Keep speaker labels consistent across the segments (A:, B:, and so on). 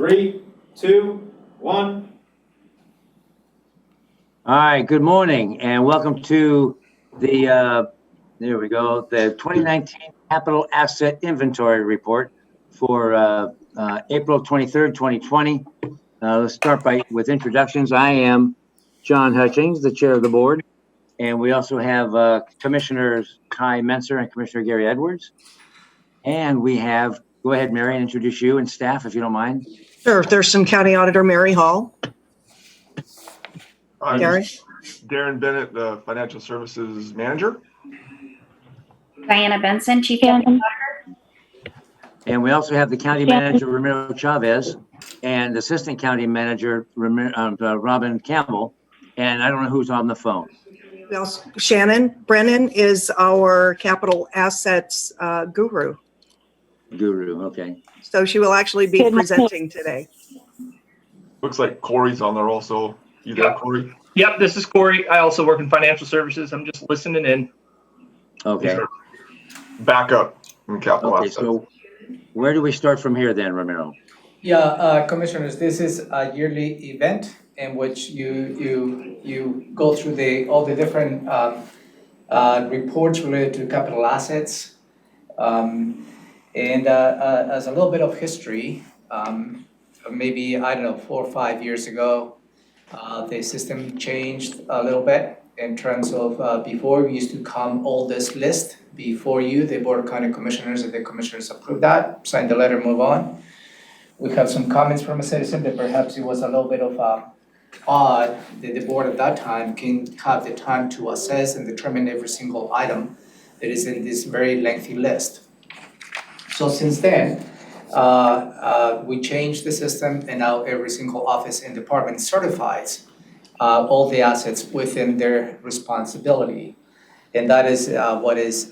A: 3, 2, 1.
B: All right, good morning and welcome to the, there we go, the 2019 Capital Asset Inventory Report for April 23rd, 2020. Let's start with introductions. I am John Hutchings, the chair of the board, and we also have Commissioners Kai Menser and Commissioner Gary Edwards. And we have, go ahead, Mary, and introduce you and staff if you don't mind.
C: Sure. Thurston County Auditor Mary Hall. Gary?
D: Darren Bennett, the Financial Services Manager.
E: Diana Benson, Chief County Auditor.
B: And we also have the County Manager, Ramiro Chavez, and Assistant County Manager, Robin Campbell. And I don't know who's on the phone.
C: Well, Shannon Brennan is our capital assets guru.
B: Okay.
C: So she will actually be presenting today.
D: Looks like Corey's on there also. You there, Corey?
F: Yep, this is Corey. I also work in financial services. I'm just listening in.
B: Okay.
D: Backup in capital
B: Okay,
D: assets.
B: so where do we start from here then, Ramiro?
G: Yeah, commissioners, this is a yearly event in which you go through all the different reports related to capital assets. And as a little bit of history, maybe, I don't know, 4 or 5 years ago, the system changed a little bit in terms of before we used to come all this list before you, the Board of County Commissioners, and the commissioners approved that, sign the letter, move on. We have some comments from a citizen that perhaps it was a little bit of odd that the board at that time can have the time to assess and determine every single item that is in this very lengthy list. So since then, we changed the system, and now every single office and department certifies all the assets within their responsibility. And that is what is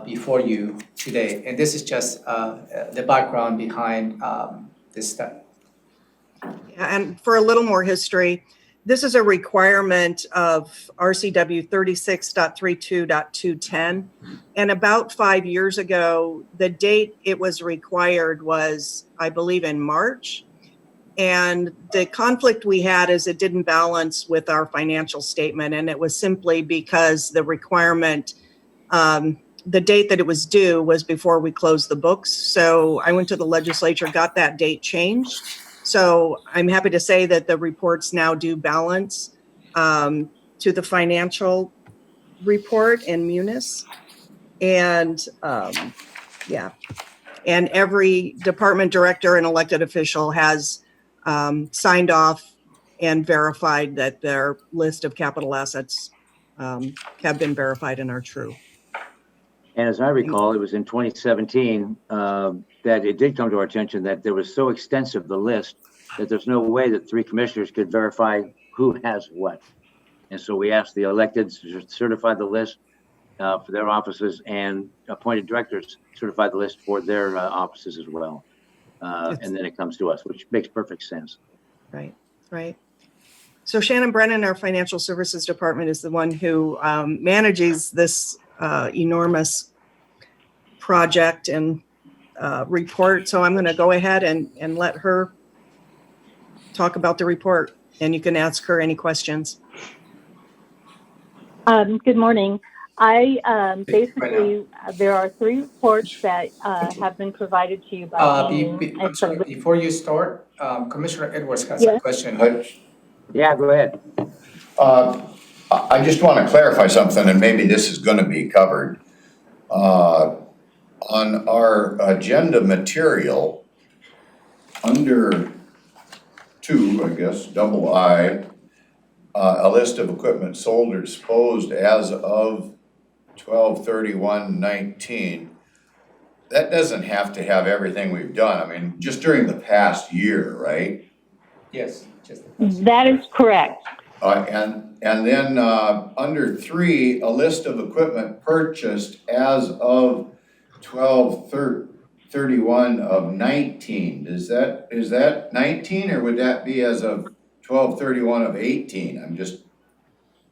G: before you today. And this is just the background behind this step.
C: And for a little more history, this is a requirement of RCW 36.32.210. And about 5 years ago, the date it was required was, I believe, in March. And the conflict we had is it didn't balance with our financial statement. And it was simply because the requirement, the date that it was due was before we closed the books. So I went to the legislature, got that date changed. So I'm happy to say that the reports now do balance to the financial report in Munis. And yeah, and every department director and elected official has signed off and verified that their list of capital assets have been verified and are true.
B: And as I recall, it was in 2017 that it did come to our attention that there was so extensive, the list, that there's no way that 3 commissioners could verify who has what. And so we asked the electeds to certify the list for their offices, and appointed directors certify the list for their offices as well. And then it comes to us, which makes perfect sense.
C: Right, right. So Shannon Brennan, our financial services department, is the one who manages this enormous project and report. So I'm going to go ahead and let her talk about the report, and you can ask her any questions.
H: Good morning. Basically, there are 3 reports that have been provided to you by
G: I'm sorry, before you start, Commissioner Edwards has a question.
B: Yeah, go ahead.
I: I just want to clarify something, and maybe this is going to be covered. On our agenda material, under 2, I guess, double I, a list of equipment sold or disposed as of 12/31/19. That doesn't have to have everything we've done. I mean, just during the past year, right?
G: Yes.
H: That is correct.
I: And then under 3, a list of equipment purchased as of 12/31/19. Is that 19, or would that be as of 12/31/18? I'm just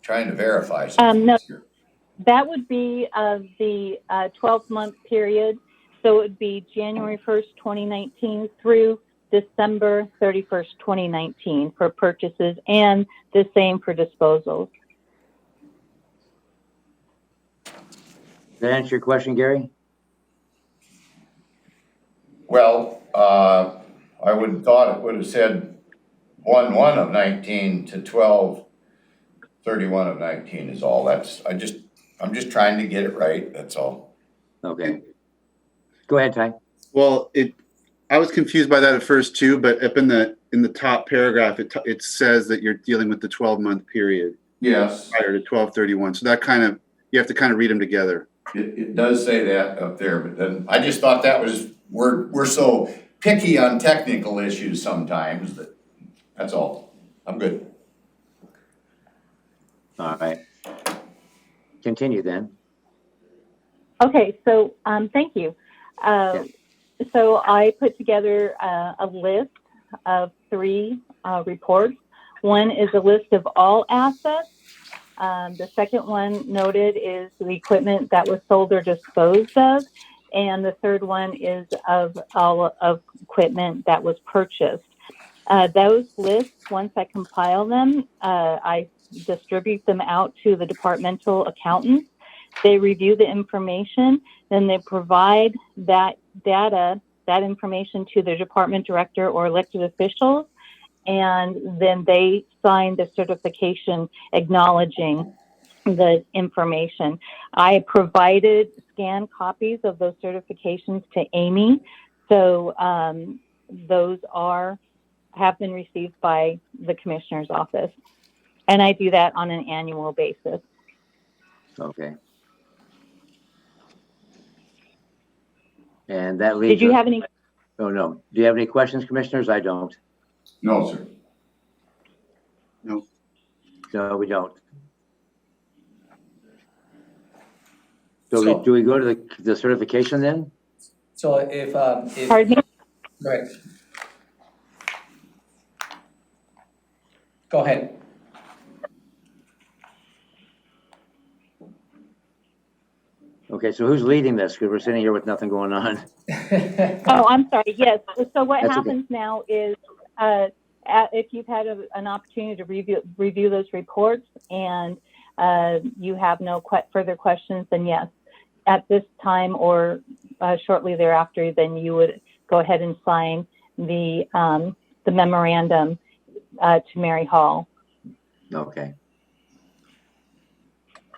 I: trying to verify something
H: No,
I: here.
H: that would be the 12-month period. So it would be January 1st, 2019 through December 31st, 2019 for purchases, and the same for disposals.
B: Does that answer your question, Gary?
I: Well, I would have thought it would have said 1/1 of 19 to 12/31 of 19 is all. I'm just trying to get it right, that's all.
B: Okay. Go ahead, Ty.
J: Well, I was confused by that at first too, but up in the top paragraph, it says that you're dealing with the 12-month period
I: Yes,
J: prior to 12/31. So that you have to kind of read them together.
I: it does say that up there, but then I just thought that was, we're so picky on technical issues sometimes that's all. I'm good.
B: All right. Continue then.
H: Okay, so thank you. So I put together a list of 3 reports. One is a list of all assets. The second one noted is the equipment that was sold or disposed of. And the third one is of all of equipment that was purchased. Those lists, once I compile them, I distribute them out to the departmental accountants. They review the information, then they provide that data, that information to the department director or elected officials, and then they sign the certification acknowledging the information. I provided scanned copies of those certifications to Amy, so those have been received by the commissioner's office, and I do that on an annual basis.
B: Okay. And that leaves.
H: Did you have any?
B: Oh, no. Do you have any questions, commissioners? I don't.
I: No, sir.
J: No.
B: No, we don't. So,
G: So-
B: do we go to the certification then?
G: So if
H: Pardon me?
G: go ahead. Go ahead.
B: Okay, so who's leading this? Because we're sitting here with nothing going on.
H: Oh, I'm sorry. Yes. So what
B: That's okay.
H: happens now is if you've had an opportunity to review those reports and you have no further questions, then yes, at this time or shortly thereafter, then you would go ahead and sign the memorandum to Mary Hall.
B: Okay.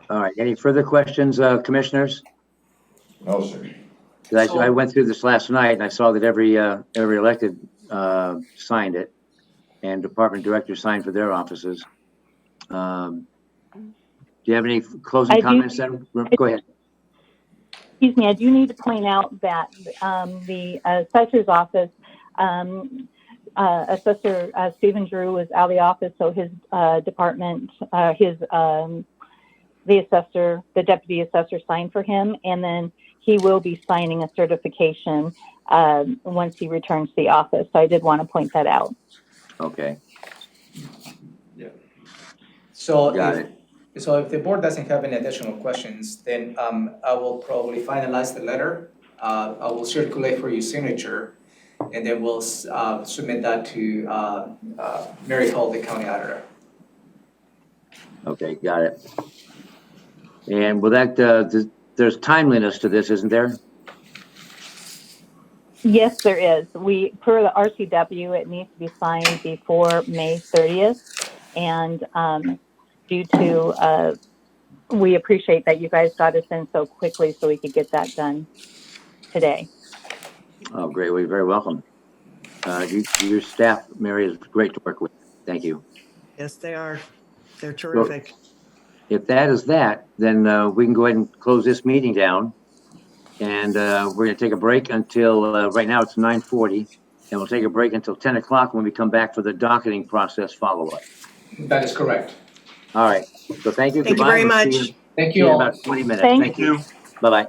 B: All right. Any further questions, commissioners?
I: No, sir.
B: 'Cause I went through this last night and I saw that every elected signed it, and department directors signed for their offices. Do you have any closing comments then? Go ahead.
H: Excuse me, I do need to point out that the assessor's office, Assessor Stephen Drew was out of the office, so his department, the deputy assessor signed for him, and then he will be signing a certification once he returns to the office. So I did want to point that out.
B: Okay.
G: So
B: Got it.
G: So if the board doesn't have any additional questions, then I will probably finalize the letter. I will circulate for your signature, and then we'll submit that to Mary Hall, the county auditor.
B: Okay, got it. And will that, there's timeliness to this, isn't there?
H: Yes, there is. Per the RCW, it needs to be signed before May 30th. And due to, we appreciate that you guys got us in so quickly so we could get that done today.
B: Oh, great. Well, you're very welcome. Your staff, Mary, is great to work with. Thank you.
C: Yes, they are. They're terrific.
B: If that is that, then we can go ahead and close this meeting down. And we're going to take a break until, right now it's 9:40. And we'll take a break until 10 o'clock when we come back for the docketing process follow-up.
G: That is correct.
B: All right. So thank you.
C: Thank you
B: Goodbye.
C: very
B: We'll see
C: much.
G: Thank
B: see
G: you
B: you in
G: all.
B: about 20 minutes.
H: Thank
B: Thank you. Bye-bye.